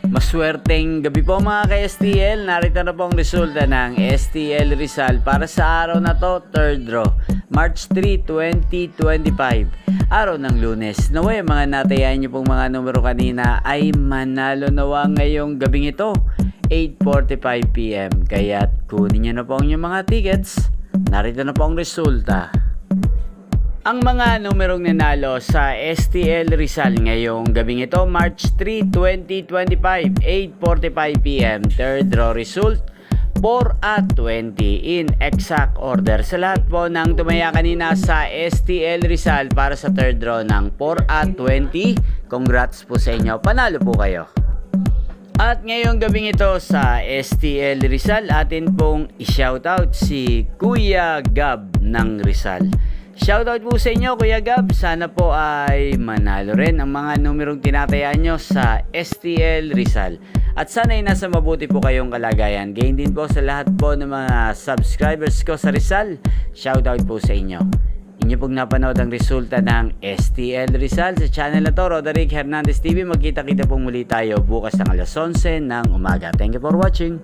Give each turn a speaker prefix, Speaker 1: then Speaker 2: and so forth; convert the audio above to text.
Speaker 1: Maswerteng gabi po mga ka-STL. Narito na po ang resulta ng STL Rizal para sa araw na to, 3rd draw, March 3, 2025. Araw ng Lunes. Naway mga natayan nyo pong mga numero kanina ay manalo nawa ngayong gabing ito, 8:45 PM. Kaya't kunin nyo na po ang inyong mga tickets. Narito na po ang resulta. Ang mga numerong nanalo sa STL Rizal ngayong gabing ito, March 3, 2025, 8:45 PM. Third draw result, 4 at 20 in exact order. Sa lahat po ng tumaya kanina sa STL Rizal para sa third draw ng 4 at 20, congrats po sa inyo. Panalo po kayo. At ngayong gabing ito sa STL Rizal, atin pong i-shoutout si Kuya Gab ng Rizal. Shoutout po sa inyo Kuya Gab, sana po ay manalo rin ang mga numerong tinatayaan nyo sa STL Rizal. At sana ay nasa mabuti po kayong kalagayan. Gain din po sa lahat po ng mga subscribers ko sa Rizal. Shoutout po sa inyo. Inyo pong napanood ang resulta ng STL Rizal sa channel na to, Roderick Hernandez TV. Magkita-kita pong muli tayo bukas ng alas 11 ng umaga. Thank you for watching.